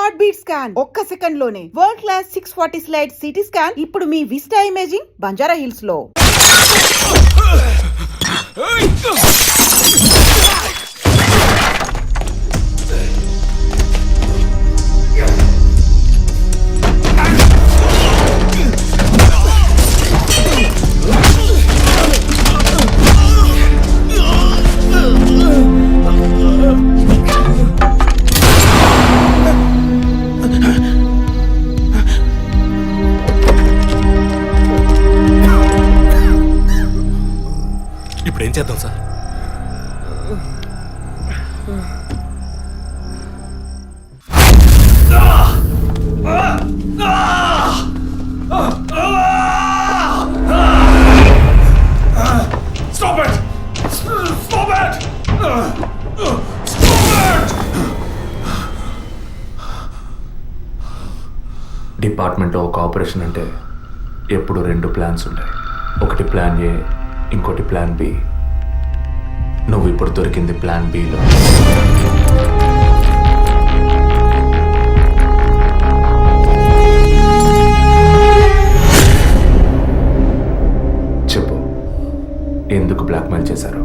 Heart beat scan ఒక్క second లోనే world class 640 slide CT scan ఇప్పుడు మీ విస్టా ఇమేజింగ్ బంజారా హిల్స్ లో. ఇప్పుడు ఏం చేద్దాం సార్? డిపార్ట్మెంట్లో ఒక ఆపరేషన్ అంటే ఎప్పుడు 2 ప్లాన్స్ ఉంటాయి. ఒకటి ప్లాన్ ఏ, ఇంకోటి ప్లాన్ బి. నువ్వు ఇప్పుడు దొరికింది ప్లాన్ బిలో. చెప్పు, ఎందుకు బ్లాక్మెయిల్ చేశారు?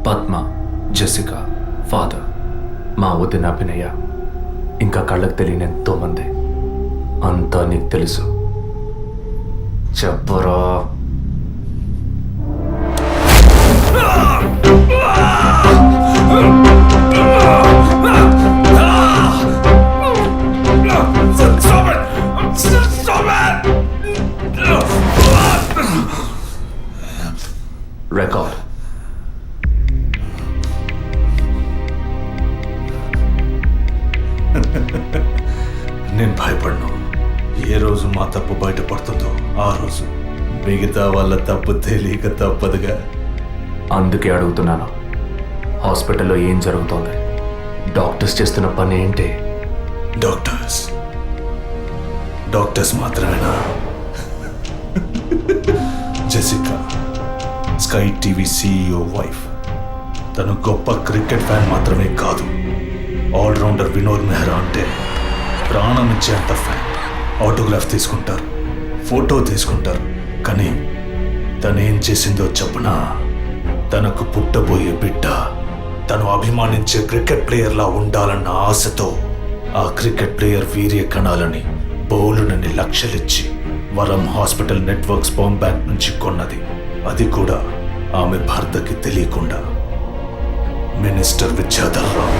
పద్మ, జెసికా, ఫాదర్, మా వదిన అభినయ, ఇంకా కళ్ళకు తెలియని ఎంతో మంది. అంతా నీకు తెలుసు. చెప్పరా. రికార్డ్. నేను భయపడను. ఏ రోజు మా తప్పు బయటపడుతుందో ఆ రోజు మిగతా వాళ్ళ తప్పు తెలియక తప్పదుగా. అందుకే అడుగుతున్నాను, హాస్పిటల్లో ఏం జరుగుతోంది? డాక్టర్స్ చేస్తున్న పని ఏంటి? డాక్టర్స్ మాత్రమేనా? Jessica sky TV CEO wife. తను గొప్ప క్రికెట్ ఫ్యాన్ మాత్రమే కాదు, ఆల్రౌండర్ వినోద్ మెహ్రా అంటే ప్రాణం ఇచ్చేంత ఫ్యాన్. ఆటోగ్రాఫ్ తీసుకుంటారు, ఫోటో తీసుకుంటారు. కానీ తనేం చేసిందో చెప్పనా? తనకు పుట్టబోయే బిడ్డ తను అభిమానించే క్రికెట్ ప్లేయర్లా ఉండాలన్న ఆశతో ఆ క్రికెట్ ప్లేయర్ వీర్య కణాలని బౌలునని లక్షలిచ్చి వరం హాస్పిటల్ నెట్వర్క్ స్పర్మ్ బ్యాంక్ నుంచి కొన్నది. అది కూడా ఆమె భర్తకి తెలియకుండా. మినిస్టర్ విద్యాధర్ రావు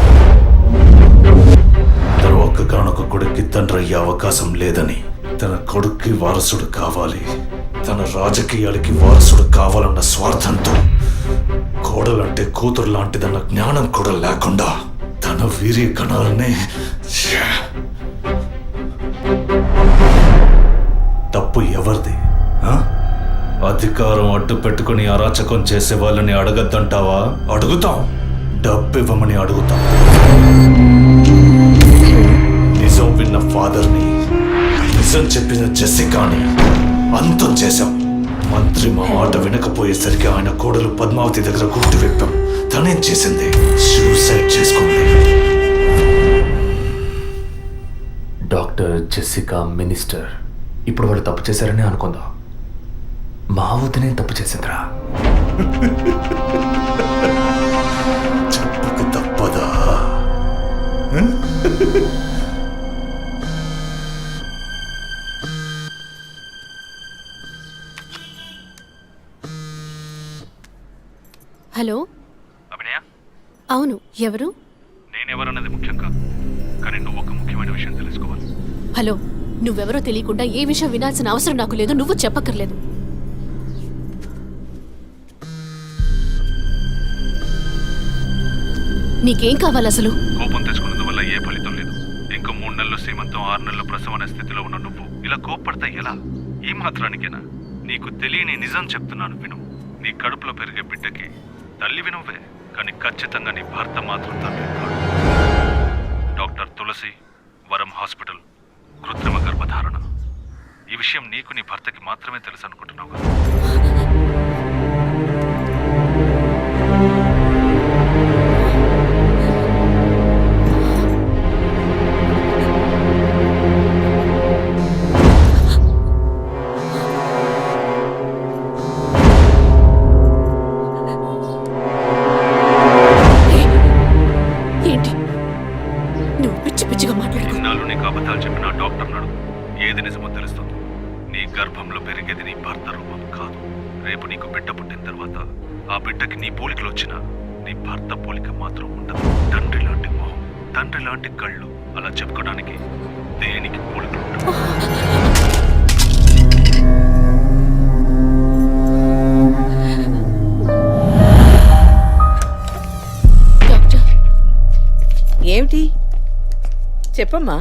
తన ఒక్కగానొక్క కొడుక్కి తండ్రి అయ్యే అవకాశం లేదని, తన కొడుక్కి వారసుడు కావాలి, తన రాజకీయాలకి వారసుడు కావాలన్న స్వార్థంతో, కోడలంటే కూతురు లాంటిదన్న జ్ఞానం కూడా లేకుండా తన వీర్య కణాలనే. తప్పు ఎవరిది? అధికారం అడ్డు పెట్టుకుని అరాచకం చేసే వాళ్ళని అడగద్దంటావా? అడుగుతాం. డబ్బు ఇవ్వమని అడుగుతాం. నిజం విన్న ఫాదర్ని, నిజం చెప్పిన జెసికాని అంతం చేశాం. మంత్రి మా మాట వినకపోయేసరికి ఆయన కోడలు పద్మావతి దగ్గర గుర్తు విప్పాం. తనేం చేసింది? సూసైడ్ చేసుకుంది. డాక్టర్, జెసికా, మినిస్టర్, ఇప్పుడు వాళ్ళు తప్పు చేశారని అనుకుందాం. మా వదినే తప్పు చేసిందిరా. చెప్పక తప్పదా? హలో అభినయ, అవును, ఎవరు? నేనెవరన్నది ముఖ్యం కాదు, కానీ నువ్వు ఒక ముఖ్యమైన విషయం తెలుసుకోవాలి. హలో, నువ్వెవరో తెలియకుండా ఏ విషయం వినాల్సిన అవసరం నాకు లేదు. నువ్వు చెప్పక్కర్లేదు. నీకేం కావాలి అసలు? కోపం తెచ్చుకున్నందువల్ల ఏ ఫలితం లేదు. ఇంకో 3 నెలలు సీమంతం, 6 నెలలు ప్రసవం అనే స్థితిలో ఉన్న నువ్వు ఇలా కోప్పడతా ఎలా? ఈ మాత్రానికేనా? నీకు తెలియని నిజం చెప్తున్నాను విను. నీ కడుపులో పెరిగే బిడ్డకి తల్లివి నువ్వే, కానీ ఖచ్చితంగా నీ భర్త మాత్రం తండ్రి కాదు. డాక్టర్ తులసి, వరం హాస్పిటల్, కృత్రిమ గర్భధారణ. ఈ విషయం నీకు నీ భర్తకి మాత్రమే తెలుసు అనుకుంటున్నావు కదా? పిచ్చిగా మాట్లాడుకో. ఇన్నాళ్ళు నీకు అబద్ధాలు చెప్పిన డాక్టర్ నాడు ఏది నిజమో తెలుస్తుంది. నీ గర్భంలో పెరిగేది నీ భర్త రూపం కాదు. రేపు నీకు బిడ్డ పుట్టిన తర్వాత ఆ బిడ్డకి నీ పోలికలు వచ్చినా నీ భర్త పోలిక మాత్రం ఉండదు. తండ్రి లాంటి మొహం, తండ్రి లాంటి కళ్ళు, అలా చెప్పుకోవడానికి దేనికి పోలికలు ఉండవు. డాక్టర్, ఏమిటి చెప్పమ్మా?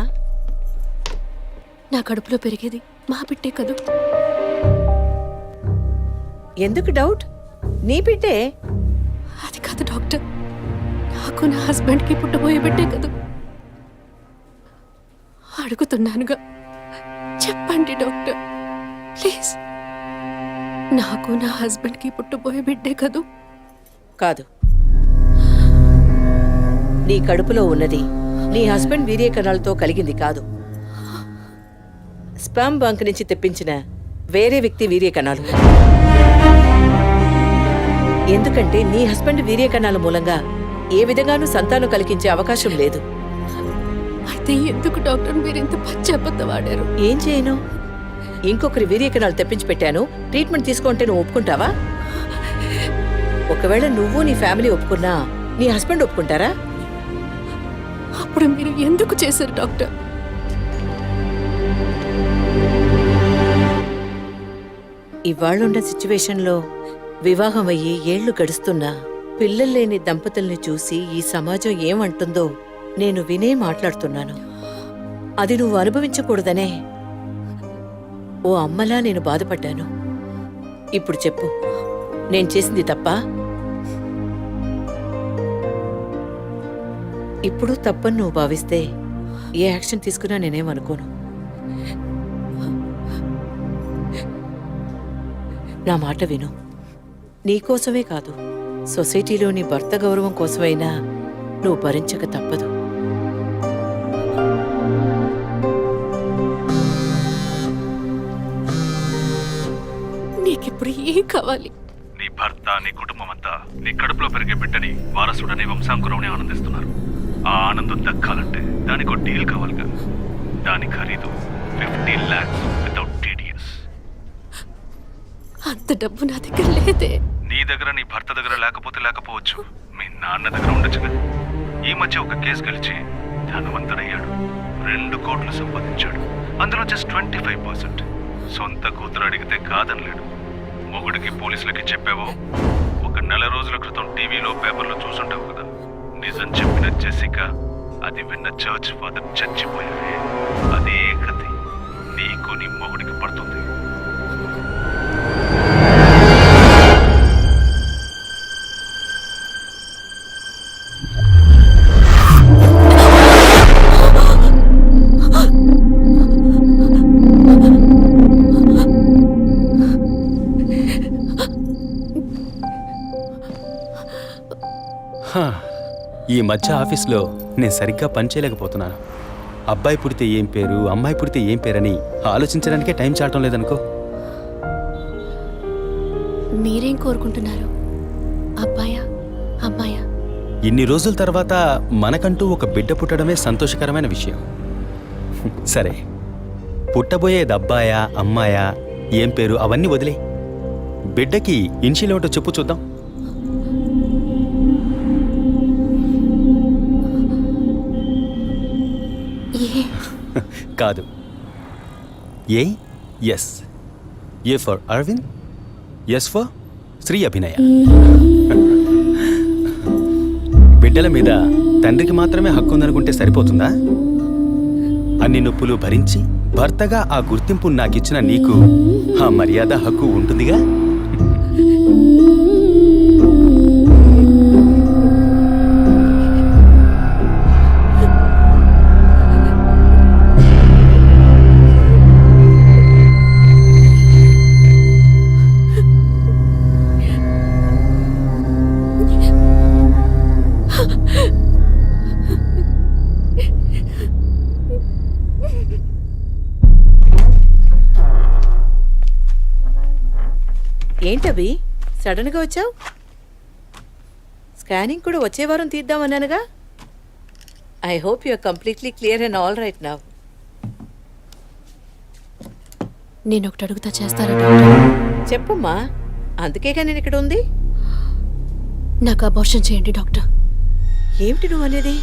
నా కడుపులో పెరిగేది మా బిడ్డే కదూ. ఎందుకు డౌట్? నీ బిడ్డే. అది కాదు డాక్టర్, నాకు నా హస్బెండ్కి పుట్టబోయే బిడ్డే కదూ. అడుగుతున్నానుగా, చెప్పండి డాక్టర్ ప్లీజ్. నాకు నా హస్బెండ్కి పుట్టబోయే బిడ్డే కదూ. కాదు, నీ కడుపులో ఉన్నది నీ హస్బెండ్ వీర్య కణాలతో కలిగింది కాదు. స్పర్మ్ బంక్ నుంచి తెప్పించిన వేరే వ్యక్తి వీర్య కణాలు. ఎందుకంటే నీ హస్బెండ్ వీర్య కణాల మూలంగా ఏ విధంగానూ సంతానం కలిగించే అవకాశం లేదు. అయితే ఎందుకు డాక్టర్ మీరు ఇంత పచ్చబద్ధ వాడారు? ఏం చేయను? ఇంకొకరి వీర్య కణాలు తెప్పించి పెట్టాను, ట్రీట్మెంట్ తీసుకుంటే నువ్వు ఒప్పుకుంటావా? ఒకవేళ నువ్వు నీ ఫ్యామిలీ ఒప్పుకున్నా నీ హస్బెండ్ ఒప్పుకుంటారా? అప్పుడు మీరు ఎందుకు చేశారు డాక్టర్? ఇవాళ్ళున్న సిచ్యువేషన్లో వివాహం అయ్యి ఏళ్లు గడుస్తున్నా పిల్లలు లేని దంపతుల్ని చూసి ఈ సమాజం ఏమంటుందో నేను వినే మాట్లాడుతున్నాను. అది నువ్వు అనుభవించకూడదనే ఓ అమ్మలా నేను బాధపడ్డాను. ఇప్పుడు చెప్పు, నేను చేసింది తప్పా? ఇప్పుడు తప్పని నువ్వు భావిస్తే ఏ యాక్షన్ తీసుకున్నా నేనేమనుకోను. నా మాట విను. నీకోసమే కాదు, సొసైటీలోని భర్త గౌరవం కోసమైనా నువ్వు భరించక తప్పదు. నీకిప్పుడు ఏం కావాలి? నీ భర్త, నీ కుటుంబం అంతా నీ కడుపులో పెరిగే బిడ్డని వారసుడని వంశాంకురమని ఆనందిస్తున్నారు. ఆ ఆనందం దక్కాలంటే దానికి ఒక డీల్ కావాలిగా. దాని ఖరీదు 50 lakhs వితౌట్ TDS. అంత డబ్బు నా దగ్గర లేదే. నీ దగ్గర, నీ భర్త దగ్గర లేకపోవచ్చు, మీ నాన్న దగ్గర ఉండొచ్చు కదా. ఈ మధ్య ఒక కేసు గెలిచి ధనవంతుడయ్యాడు. 2 కోట్లు సంపాదించాడు. అందులో జస్ట్ 25%. సొంత కూతురు అడిగితే కాదనలేడు. మొగుడికి, పోలీసులకి చెప్పావో, ఒక నెల రోజుల క్రితం టీవీలో, పేపర్లో చూసుంటావు కదా. నిజం చెప్పిన జెసికా, అది విన్న చర్చ్ ఫాదర్ చచ్చిపోయారే. అదే కథ నీకు నీ మొగుడికి పడుతుంది. ఈ మధ్య ఆఫీస్లో నేను సరిగ్గా పనిచేయలేకపోతున్నాను. అబ్బాయి పుడితే ఏం పేరు, అమ్మాయి పుడితే ఏం పేరని ఆలోచించడానికే టైం చాలటం లేదనుకో. మీరేం కోరుకుంటున్నారు? అబ్బాయా, అమ్మాయా? ఇన్ని రోజుల తర్వాత మనకంటూ ఒక బిడ్డ పుట్టడమే సంతోషకరమైన విషయం. సరే, పుట్టబోయేది అబ్బాయా, అమ్మాయా, ఏం పేరు అవన్నీ వదిలే. బిడ్డకి ఇన్షియల్ ఏమిటో చెప్పు చూద్దాం. కాదు, S. A for Arvind, S for Sri Abhinaya. బిడ్డల మీద తండ్రికి మాత్రమే హక్కు ఉందనుకుంటే సరిపోతుందా? అన్ని నొప్పులు భరించి భర్తగా ఆ గుర్తింపు నాకిచ్చిన నీకు ఆ మర్యాద, హక్కు ఉంటుందిగా. ఏంటవి సడన్గా వచ్చావు? స్కానింగ్ కూడా వచ్చే వారం తీద్దామన్నానుగా. I hope you are completely clear and all right now. నేను ఒకటి అడుగుతా చేస్తారా డాక్టర్? చెప్పమ్మా, అందుకేగా నేను ఇక్కడ ఉంది. నాకు అబార్షన్ చేయండి డాక్టర్. ఏమిటి నువ్వు అనేది?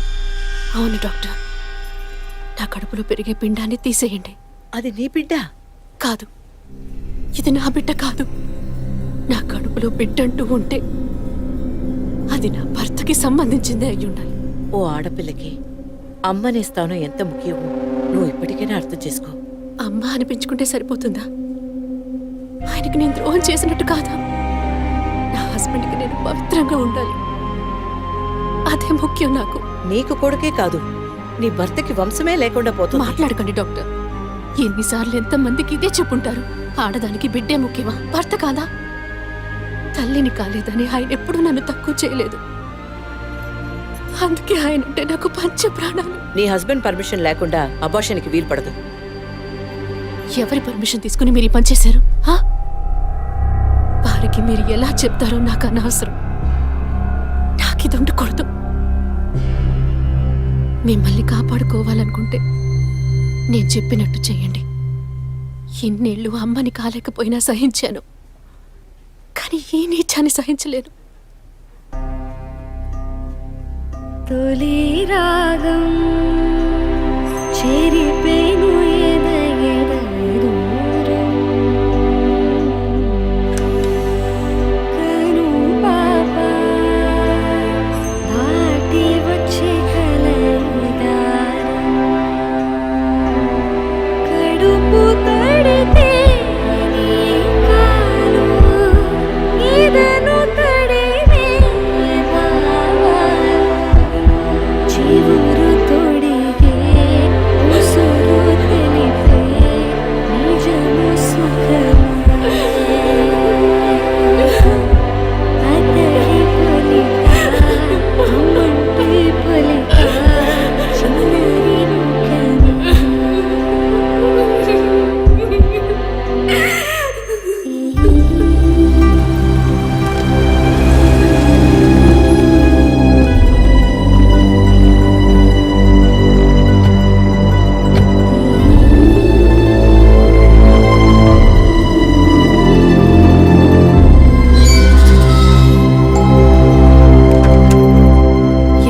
అవును డాక్టర్, నా కడుపులో పెరిగే పిండాన్ని తీసేయండి. అది నీ బిడ్డ కాదు, ఇది నా బిడ్డ కాదు. నా కడుపులో బిడ్డంటూ ఉంటే అది నా భర్తకి సంబంధించిందే అయి ఉండాలి. ఓ ఆడపిల్లకి అమ్మనే స్థానం ఎంత ముఖ్యమో నువ్వు ఇప్పటికైనా అర్థం చేసుకో. అమ్మ అనిపించుకుంటే సరిపోతుందా? ఆయనకి నేను ద్రోహం చేసినట్టు కాదా? నా హస్బెండ్కి నేను పవిత్రంగా ఉండాలి, అదే ముఖ్యం నాకు. నీకు కొడుకే కాదు, నీ భర్తకి వంశమే లేకుండా పోతుంది. మాట్లాడకండి డాక్టర్. ఎన్నిసార్లు ఎంతమందికి ఇదే చెప్పుంటారు. ఆడదానికి బిడ్డే ముఖ్యమా, భర్త కాదా? తల్లిని కాలేదని ఆయన ఎప్పుడూ నన్ను తక్కువ చేయలేదు. అందుకే ఆయన అంటే నాకు పంచ ప్రాణాలు. నీ హస్బెండ్ పర్మిషన్ లేకుండా అబార్షన్కి వీలు పడదు. ఎవరి పర్మిషన్ తీసుకుని మీరు ఈ పని చేశారు? వారికి మీరు ఎలా చెప్తారో నాకు అనవసరం. నాకిది ఉండకూడదు. మిమ్మల్ని కాపాడుకోవాలనుకుంటే నేను చెప్పినట్టు చెయ్యండి. ఇన్నేళ్ళు అమ్మని కాలేకపోయినా సహించాను, కానీ ఈ నీచాన్ని సహించలేను. తొలి రాగం చెరిపేను ఎదగెదూరం కను పాప దాటి వచ్చే కలదారం కడుపు తడితే నీ కాలు ఇదను తడివే బావా చివురు తొడిగే ఉసురు తెలిపే నిజము సుఖమే అతడి పొలిక అమ్మంటి పొలిక చిన్నరి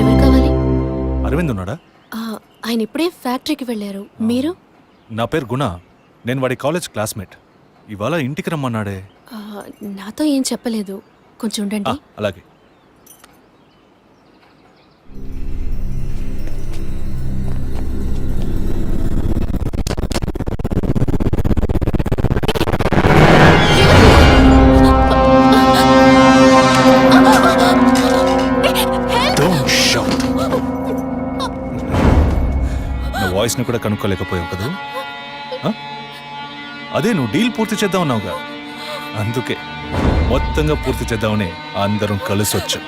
ఎవరు కావాలి? అరవింద్ ఉన్నాడా? ఆయన ఇప్పుడే ఫ్యాక్టరీకి వెళ్ళారు. మీరు? నా పేరు గుణ. నేను వాడి కాలేజ్ క్లాస్మేట్. ఇవాళ ఇంటికి రమ్మన్నాడే. నాతో ఏం చెప్పలేదు. కొంచెం ఉండండి. అలాగే. Don't shout. నా వాయిస్ని కూడా కనుక్కోలేకపోయావు కదా? అదే నువ్వు డీల్ పూర్తి చేద్దాం అన్నావుగా, అందుకే మొత్తంగా పూర్తి చేద్దామని అందరం కలిసి వచ్చాం.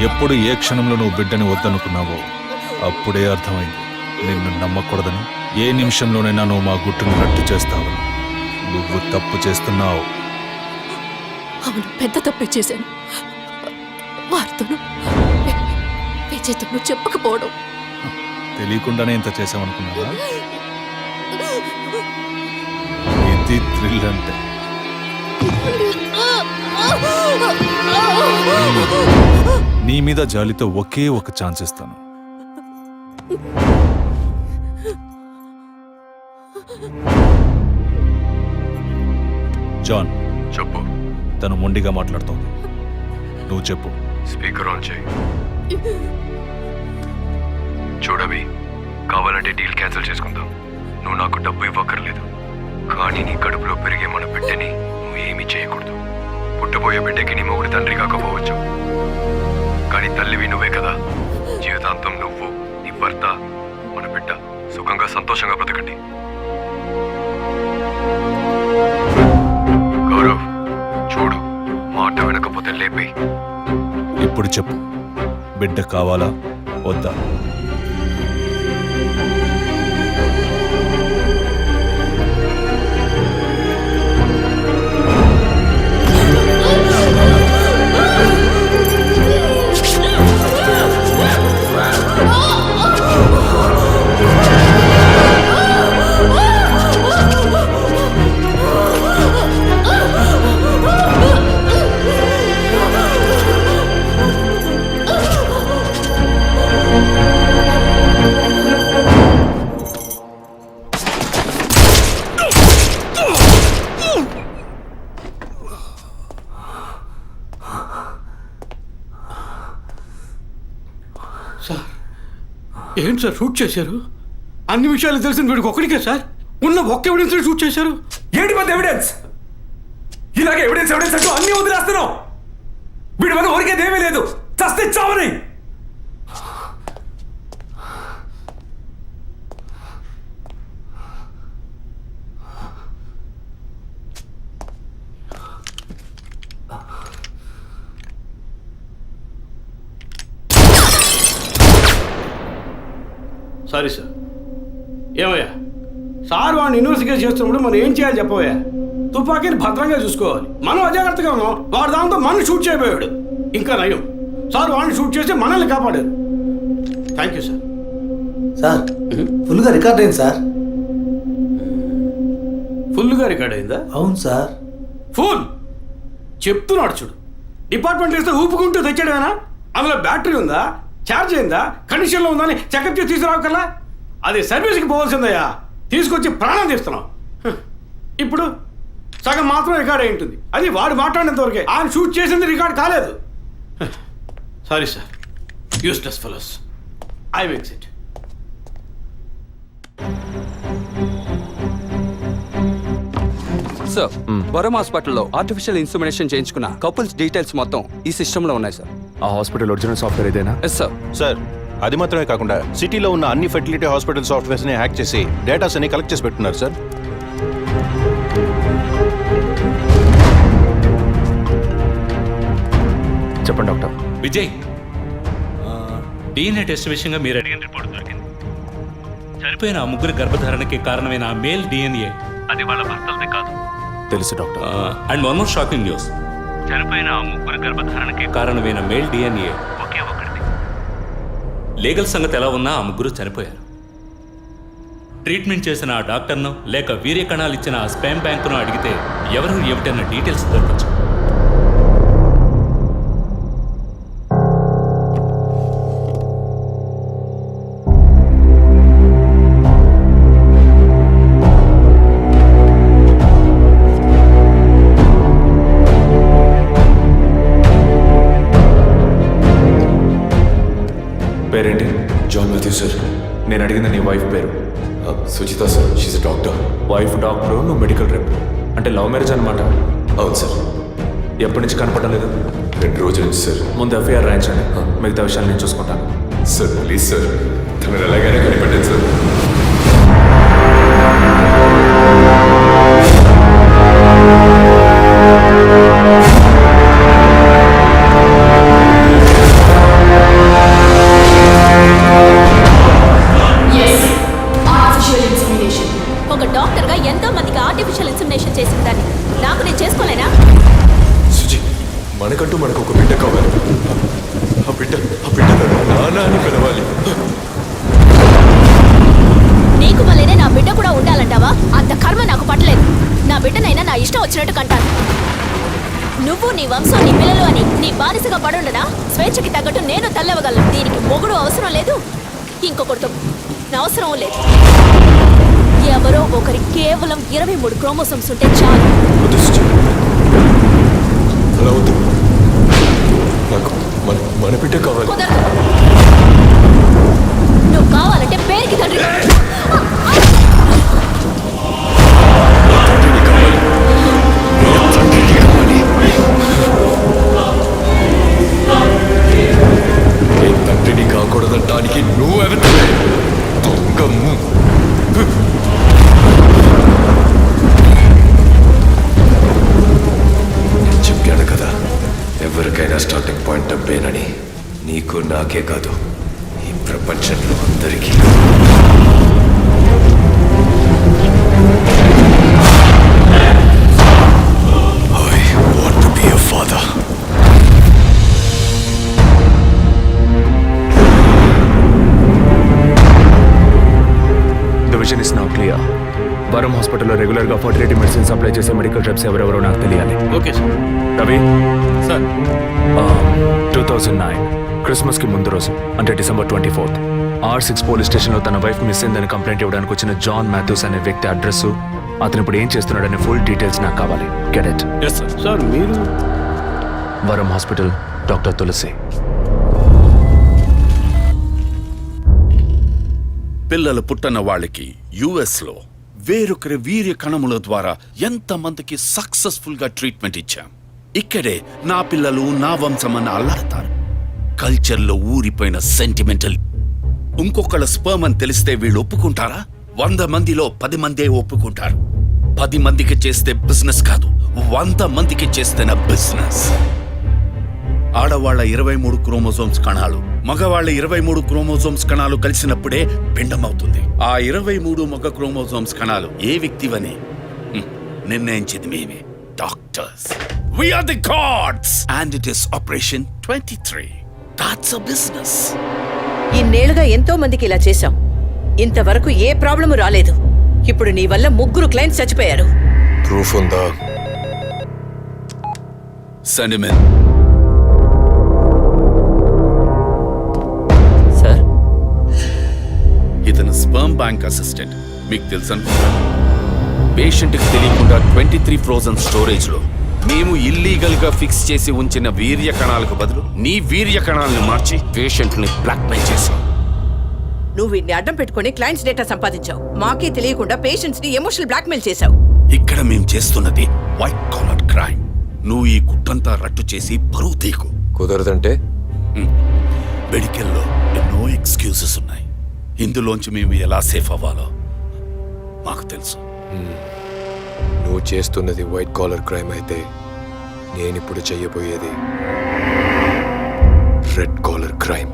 ఎప్పుడు ఏ క్షణంలో నువ్వు బిడ్డని వద్దనుకున్నావో అప్పుడే అర్థమైంది నిన్ను నమ్మకూడదని. ఏ నిమిషంలోనైనా నువ్వు మా గుట్టును రట్టు చేస్తావని. నువ్వు తప్పు చేస్తున్నావు. అవును, పెద్ద తప్పే చేశాను. వారితోనూ విజయ్తోనూ చెప్పకపోవడం. తెలియకుండానే ఇంత చేసామనుకున్నావా? ఇది థ్రిల్ అంటే. నీ మీద జాలితో ఒకే ఒక ఛాన్స్ ఇస్తాను. జాన్, చెప్పు. తను మొండిగా మాట్లాడుతోంది. నువ్వు చెప్పు. స్పీకర్ ఆన్ చేయి. చూడవి, కావాలంటే డీల్ క్యాన్సిల్ చేసుకుందాం. నువ్వు నాకు డబ్బు ఇవ్వక్కర్లేదు, కానీ నీ కడుపులో పెరిగే మన బిడ్డని నువ్వు ఏమీ చేయకూడదు. పుట్టబోయే బిడ్డకి నీ మొగుడు తండ్రి కాకపోవచ్చు, కానీ తల్లివి నువ్వే కదా. జీవితాంతం నువ్వు, నీ భర్త, మన బిడ్డ సుఖంగా సంతోషంగా బ్రతకండి. గౌరవ్, చూడు, మాట వినకపోతే లేపే. ఇప్పుడు చెప్పు, బిడ్డ కావాలా వద్దా? ఏంటి సార్ షూట్ చేశారు? అన్ని విషయాలు తెలిసిన వీడికి ఒక్కడికే సార్ ఉన్న ఒక్క ఎవిడెన్స్ షూట్ చేశారు. ఏంటి పెద్ద ఎవిడెన్స్? ఇలాగే ఎవిడెన్స్ ఎవిడెన్స్ అంటూ అన్ని వదిలేస్తున్నావు. వీడి వల్ల ఊరికేదేమీ లేదు, చస్తే చావని. Sorry sir. ఏమయ్యా సార్ వాడిని ఇన్వెస్టిగేట్ చేస్తున్నప్పుడు మనం ఏం చేయాలి చెప్పవయ్యా? తుపాకీని భద్రంగా చూసుకోవాలి. మనం అజాగ్రత్తగా ఉన్నాం, వాడు దాంతో మనం షూట్ చేయబోయాడు. ఇంకా నయం సార్ వాడిని షూట్ చేసి మనల్ని కాపాడారు. Thank you sir. సార్ ఫుల్గా రికార్డ్ అయింది సార్. ఫుల్గా రికార్డ్ అయిందా? అవును సార్. ఫుల్ చెప్తున్నాడు చూడు. డిపార్ట్మెంట్ ఇస్తే ఊపుకుంటూ తెచ్చాడేనా? అందులో బ్యాటరీ ఉందా, ఛార్జ్ అయిందా, కండిషన్లో ఉందా అని చెకప్ చేసి తీసుకురావకల్లా. అది సర్వీస్కి పోవాల్సిందయ్యా, తీసుకొచ్చి ప్రాణం తీస్తున్నాం. ఇప్పుడు సగం మాత్రం రికార్డ్ అయి ఉంటుంది. అది వాడు మాట్లాడినంత వరకే. ఆయన షూట్ చేసింది రికార్డ్ కాలేదు. Sorry sir, useless fellows. I makes it. Sir, Varam హాస్పిటల్లో ఆర్టిఫిషియల్ ఇన్స్ట్రుమెంటేషన్ చేయించుకున్న కపుల్స్ డీటెయిల్స్ మొత్తం ఈ సిస్టంలో ఉన్నాయి సార్. ఆ హాస్పిటల్ ఒరిజినల్ సాఫ్ట్వేర్ ఇదేనా? Yes sir. సార్, అది మాత్రమే కాకుండా సిటీలో ఉన్న అన్ని ఫెర్టిలిటీ హాస్పిటల్ సాఫ్ట్వేర్స్ని హ్యాక్ చేసి డేటాస్ అన్ని కలెక్ట్ చేసి పెట్టున్నారు సార్. చెప్పండి డాక్టర్. విజయ్, డిఎన్ఏ టెస్ట్ విషయంగా మీరు అడిగిన రిపోర్ట్ దొరికింది. చనిపోయిన ఆ ముగ్గురు గర్భధారణకి కారణమైన ఆ మేల్ డిఎన్ఏ అది వాళ్ళ భర్తలదే కాదు. తెలుసు doctor. And one more shocking news. చనిపోయిన ఆ ముగ్గురు గర్భధారణకి కారణమైన మేల్ డిఎన్ఏ ఒకే ఒకటిది. లీగల్ సంగతి ఎలా ఉన్నా ఆ ముగ్గురు చనిపోయారు. ట్రీట్మెంట్ చేసిన ఆ డాక్టర్ను లేక వీర్య కణాలు ఇచ్చిన ఆ స్పామ్ బ్యాంకును అడిగితే ఎవరు ఏమిటన్న డీటెయిల్స్ దొరకచ్చు. పేరేంటి? John Matthew sir. నేను అడిగింది నీ వైఫ్ పేరు. Suchitha sir. She's doctor. Wife doctor, నువ్వు మెడికల్ రేప్. అంటే లవ్ మ్యారేజ్ అనమాట. అవును సార్. ఎప్పటి నుంచి కనపడడం లేదు? 2 రోజుల నుంచి సార్. ముందు ఎఫ్ఐఆర్ రాయించండి, మిగతా విషయాలు నేను చూసుకుంటాను. సార్ ప్లీజ్ సార్, తమరు ఎలాగైనా కనిపెట్టండి సార్. ఒక డాక్టర్గా ఎంతో మందికి ఆర్టిఫిషియల్ ఇన్సెమినేషన్ చేసిన దాన్ని నాకు నేను చేసుకోలేనా? సుజి, మనకంటూ మనకు ఒక బిడ్డ కావాలి. ఆ బిడ్డ నాన్న అని పిలవాలి. నీకు వల్లేనే నా బిడ్డ కూడా ఉండాలంటావా? అంత కర్మ నాకు పట్టలేదు. నా బిడ్డనైనా నా ఇష్టం వచ్చినట్టు కంటాను. నువ్వు నీ వంశం నీ పిల్లలు అని నీ బానిసగా పడుండనా? స్వేచ్ఛకి తగ్గట్టు నేను తల్లవగలను. దీనికి మొగుడు అవసరం లేదు, ఇంకొకరితో అవసరం లేదు. ఎవరో ఒకరి కేవలం 23 క్రోమోసోమ్స్ ఉంటే చాలు. అలా వద్దు, నాకు మన బిడ్డ కావాలి. కుదరదు. నువ్వు కావాలంటే పేరుకి తండ్రి. తండ్రిని కాకూడదంటానికి నువ్వెవరివే? దొంగము. చెప్పాను కదా, ఎవరికైనా స్టార్టింగ్ పాయింట్ డబ్బేనని. నీకు నాకే కాదు, ఈ ప్రపంచంలో అందరికీ. I want to be a father. The vision is now clear. వరం హాస్పిటల్లో రెగ్యులర్గా ఫర్టిలిటీ మెడిసిన్ సప్లై చేసే మెడికల్ రెప్స్ ఎవరెవరో నాకు తెలియాలి. Okay sir. రవి సార్, 2009 క్రిస్మస్కి ముందు రోజు, అంటే December 24th, R6 పోలీస్ స్టేషన్లో తన వైఫ్ మిస్ అయిందని కంప్లైంట్ ఇవ్వడానికి వచ్చిన జాన్ మాథ్యూస్ అనే వ్యక్తి అడ్రస్, అతను ఇప్పుడు ఏం చేస్తున్నాడనే ఫుల్ డీటెయిల్స్ నాకు కావాలి. Get it? Yes sir. Sir మీరు? వరం హాస్పిటల్, డాక్టర్ తులసి. పిల్లలు పుట్టిన వాళ్ళకి యుఎస్ లో వేరొకరి వీర్య కణముల ద్వారా ఎంతమందికి సక్సెస్ఫుల్ గా ట్రీట్మెంట్ ఇచ్చాం. ఇక్కడే నా పిల్లలు నా వంశమని అల్లాడతారు. కల్చర్లో ఊరిపోయిన సెంటిమెంటల్. ఇంకొకళ్ళ స్పర్మ్ అని తెలిస్తే వీళ్ళు ఒప్పుకుంటారా? 100 మందిలో 10 మందే ఒప్పుకుంటారు. 10 మందికి చేస్తే బిజినెస్ కాదు, 100 మందికి చేస్తేనే బిజినెస్. ఆడవాళ్ల 23 క్రోమోజోమ్స్ కణాలు, మగవాళ్ల 23 క్రోమోజోమ్స్ కణాలు కలిసినప్పుడే పిండమవుతుంది. ఆ 23 మగ క్రోమోజోమ్స్ కణాలు ఏ వ్యక్తివని నిర్ణయించేది మేమే, doctors. We are the gods and it is Operation 23. That's a business. ఇన్నేళ్లుగా ఎంతో మందికి ఇలా చేశాం, ఇంతవరకు ఏ ప్రాబ్లము రాలేదు. ఇప్పుడు నీ వల్ల 3 క్లయింట్స్ చచ్చిపోయారు. ప్రూఫ్ ఉందా? Sentiment. సార్, ఇతను స్పర్మ్ బ్యాంక్ అసిస్టెంట్, మీకు తెలుసు అనుకుంటాను. పేషెంట్కి తెలియకుండా 23 ఫ్రోజన్ స్టోరేజ్ లో మేము ఇల్లీగల్ గా ఫిక్స్ చేసి ఉంచిన వీర్య కణాలకు బదులు నీ వీర్య కణాలను మార్చి పేషెంట్ ని బ్లాక్మెయిల్ చేశావు. నువ్వు వీడిని అడ్డం పెట్టుకుని క్లయింట్స్ డేటా సంపాదించావు. మాకే తెలియకుండా పేషెంట్స్ ని ఎమోషనల్ బ్లాక్మెయిల్ చేశావు. ఇక్కడ మేము చేస్తున్నది వైట్ కాలర్ క్రైమ్. నువ్వు ఈ కుట్టంతా రట్టు చేసి పరువు తీకు. కుదరదంటే? మెడికల్లో ఎన్నో ఎక్స్క్యూజెస్ ఉన్నాయి. ఇందులోంచి మేము ఎలా సేఫ్ అవ్వాలో మాకు తెలుసు. నువ్వు చేస్తున్నది వైట్ కాలర్ క్రైమ్ అయితే నేనిప్పుడు చెయ్యబోయేది రెడ్ కాలర్ క్రైమ్.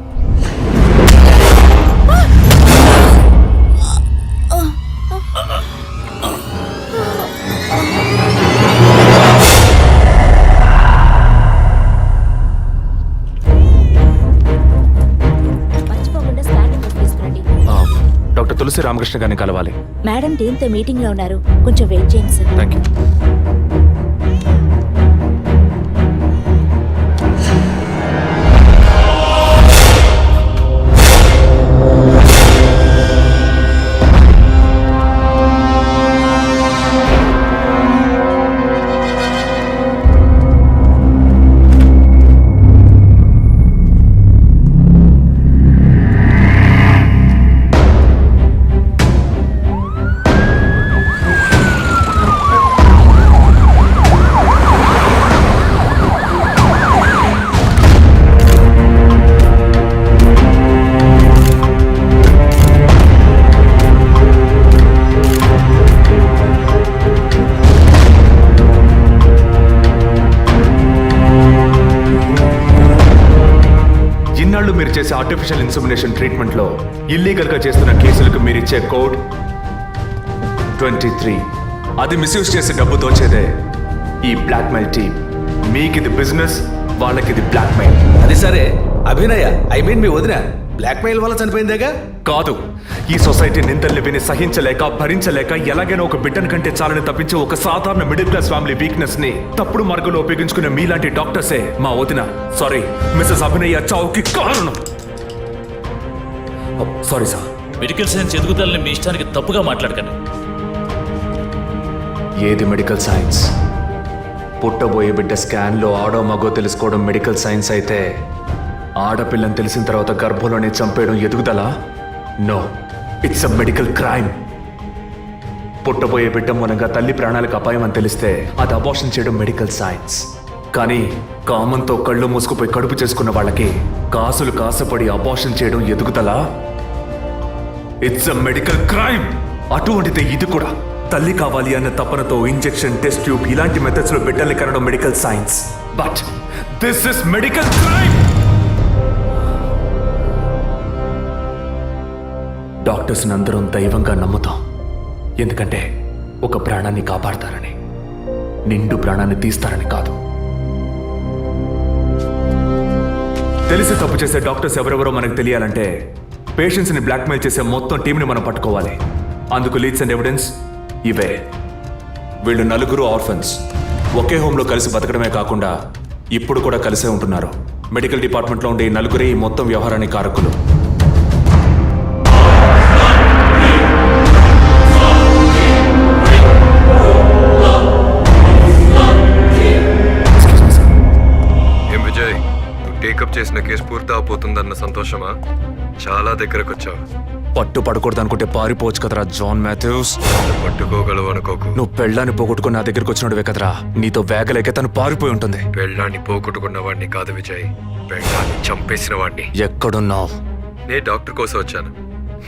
మర్చిపోకుండా స్కానింగ్ తీసుకురండి. డాక్టర్ తులసి రామకృష్ణ గారిని కలవాలి. మేడం టీంతో మీటింగ్ లో ఉన్నారు, కొంచెం వెయిట్ చేయండి సార్. Thank you. మీరు చేసే ఆర్టిఫిషియల్ ఇన్సెమినేషన్ ట్రీట్మెంట్ లో ఇల్లీగల్ గా చేస్తున్న కేసులకు మీరిచ్చే కోడ్ 23. అది మిస్యూజ్ చేసి డబ్బు దోచేదే ఈ బ్లాక్మెయిల్ టీమ్. మీకిది బిజినెస్, వాళ్ళకిది బ్లాక్మెయిల్. అది సరే అభినయ, మీ వదిన బ్లాక్మెయిల్ వల్ల చనిపోయిందేగా? కాదు, ఈ సొసైటీ నిందల్ని విని సహించలేక భరించలేక ఎలాగైనా ఒక బిడ్డను కంటే చాలని తప్పించి ఒక సాధారణ మిడిల్ క్లాస్ ఫ్యామిలీ వీక్నెస్ ని తప్పుడు మార్గంలో ఉపయోగించుకునే మీలాంటి డాక్టర్సే మా వదిన, సారీ మిస్సెస్ అభినయ చావుకి కారణం. Sorry sir. మెడికల్ సైన్స్ ఎదుగుదలని మీ ఇష్టానికి తప్పుగా మాట్లాడకండి. ఏది మెడికల్ సైన్స్? పుట్టబోయే బిడ్డ స్కాన్లో ఆడో మగో తెలుసుకోవడం మెడికల్ సైన్స్ అయితే, ఆడపిల్లని తెలిసిన తర్వాత గర్భంలోనే చంపేయడం ఎదుగుదల? No, it's a medical crime. పుట్టబోయే బిడ్డ మూలంగా తల్లి ప్రాణాలకు అపాయం అని తెలిస్తే అది అబార్షన్ చేయడం మెడికల్ సైన్స్. కానీ కామంతో కళ్ళు మూసుకుపోయి కడుపు చేసుకున్న వాళ్ళకి కాసులు కాసపడి అబార్షన్ చేయడం ఎదుగుదల? It's a medical crime. అటువంటిదే ఇది కూడా. తల్లి కావాలి అన్న తపనతో ఇంజెక్షన్, టెస్ట్ ట్యూబ్ ఇలాంటి మెథడ్స్ లో బిడ్డల్ని కనడం medical science. But this is medical crime. Doctors అందరం దైవంగా నమ్ముతాం, ఎందుకంటే ఒక ప్రాణాన్ని కాపాడతారని, నిండు ప్రాణాన్ని తీస్తారని కాదు. తెలిసి తప్పు చేసే డాక్టర్స్ ఎవరెవరో మనకు తెలియాలంటే పేషెంట్స్ ని బ్లాక్మెయిల్ చేసే మొత్తం టీంని మనం పట్టుకోవాలి. అందుకు లీడ్స్ అండ్ ఎవిడెన్స్ ఇవే. వీళ్ళు నలుగురు ఆర్ఫన్స్. ఒకే హోమ్లో కలిసి బతకడమే కాకుండా ఇప్పుడు కూడా కలిసే ఉంటున్నారు. మెడికల్ డిపార్ట్మెంట్లో ఉండే ఈ నలుగురే ఈ మొత్తం వ్యవహారానికి కారకులు. ఏం విజయ్, నువ్వు టేకప్ చేసిన కేసు పూర్తి అవబోతుందన్న సంతోషమా? చాలా దగ్గరకు వచ్చావు. పట్టు పడకూడదు అనుకుంటే పారిపోవచ్చు కదరా జాన్ మాథ్యూస్. పట్టుకోగలవు అనుకోకు. నువ్వు పెళ్ళాన్ని పోగొట్టుకుని నా దగ్గరికి వచ్చినడువే కదరా. నీతో వేగలేక తను పారిపోయి ఉంటుంది. పెళ్ళాన్ని పోగొట్టుకున్న వాడిని కాదు విజయ్, పెళ్ళాన్ని చంపేసిన వాడిని. ఎక్కడున్నావు? నేను డాక్టర్ కోసం వచ్చాను,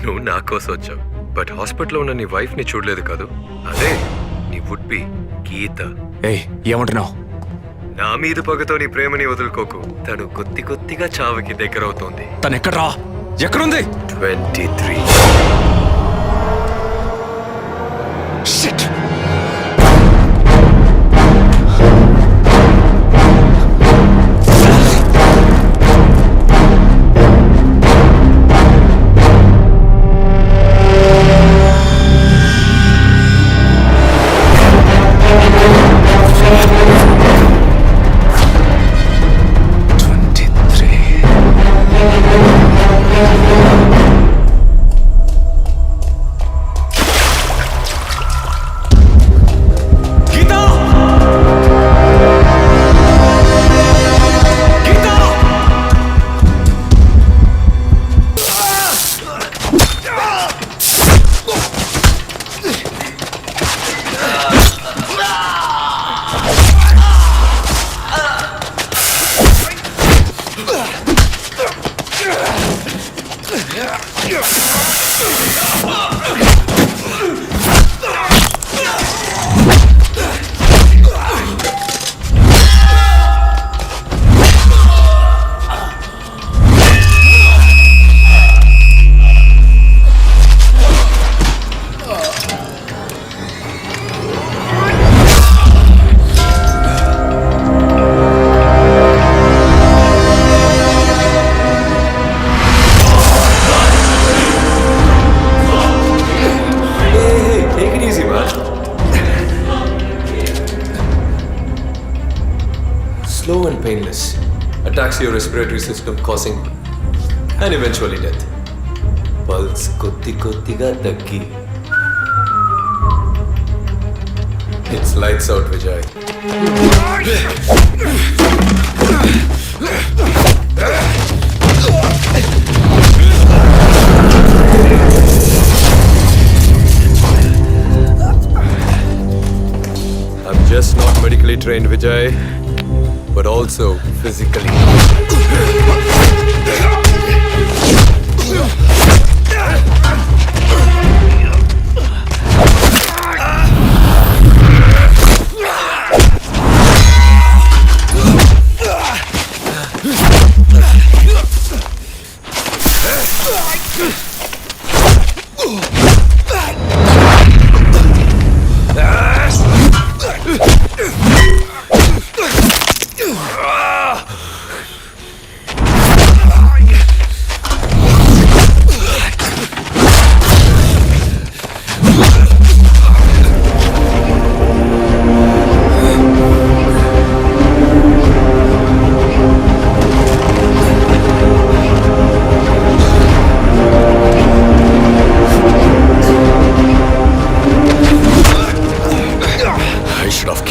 నువ్వు నా కోసం వచ్చావు. బట్ హాస్పిటల్లో ఉన్న నీ వైఫ్ ని చూడలేదు కాదు, అదే నీ వుడ్ బి గీత. ఏమంటున్నావు? నా మీద పగతో నీ ప్రేమని వదులుకోకు. తను కొద్దిగా చావుకి దగ్గర అవుతోంది. తను ఎక్కడ్రా? ఎక్కడుంది? 23. Shit! Slow and painless. Attacks your respiratory system, causing and eventually death. Pulse కొద్దిగా తగ్గి. It's lights out, Vijay. I'm just not medically trained, Vijay, but also physically.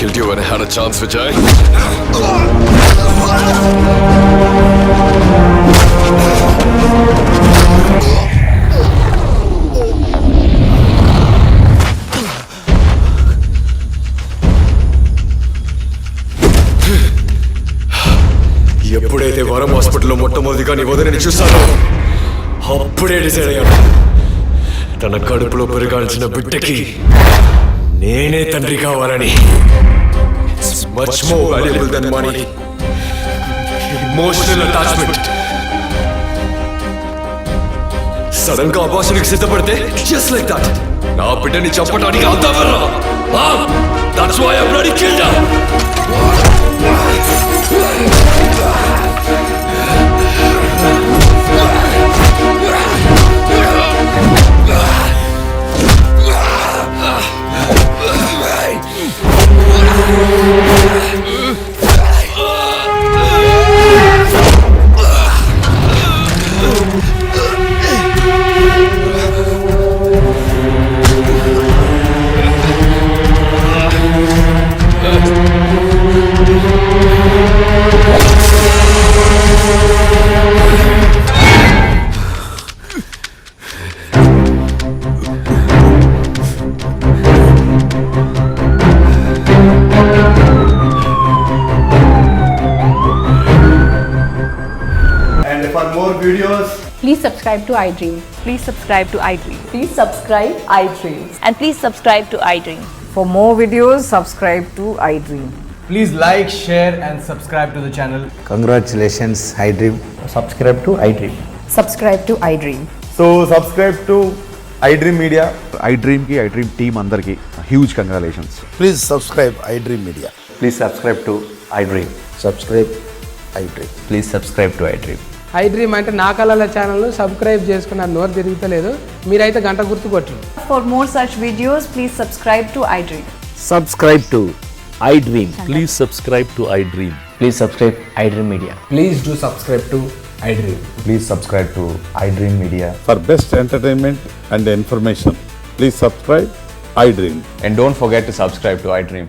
Killed you when I had a chance, Vijay. ఎప్పుడైతే వరం హాస్పిటల్లో మొట్టమొదటిగా నీ వదిలిని చూశానో అప్పుడే decide అయ్యాను, తన కడుపులో పెరగాల్సిన బిడ్డకి నేనే తండ్రి కావాలని. It's much more valuable than money. Emotional attachment. Sudden గా అబార్షన్కి సిద్ధపడితే just like that నా బిడ్డని చంపడానికి అవుతావరా? That's why I bloody killed her. more videos, Please subscribe to iDream. Please subscribe to iDream. Please subscribe iDream. And please subscribe to iDream. For more videos, subscribe to iDream. please like, share, and subscribe to the channel. Congratulations iDream. Subscribe to iDream. Subscribe to iDream. So, subscribe to iDream Media. iDream కి iDream team అందరికి huge congratulations. Please subscribe iDream media. Please subscribe to iDream. Subscribe iDream. Please subscribe to iDream. iDream అంటే నా కళల channel subscribe చేసుకున్న నోరు తిరుగుతలేదు మీరైతే గంట గుర్తు కొట్టు. For more such videos, please subscribe to iDream. Subscribe to iDream. Please subscribe to iDream. Please subscribe iDream Media. Please do subscribe to iDream. Please subscribe to iDream media. For best entertainment and information, please subscribe iDream. And don't forget to subscribe to iDream.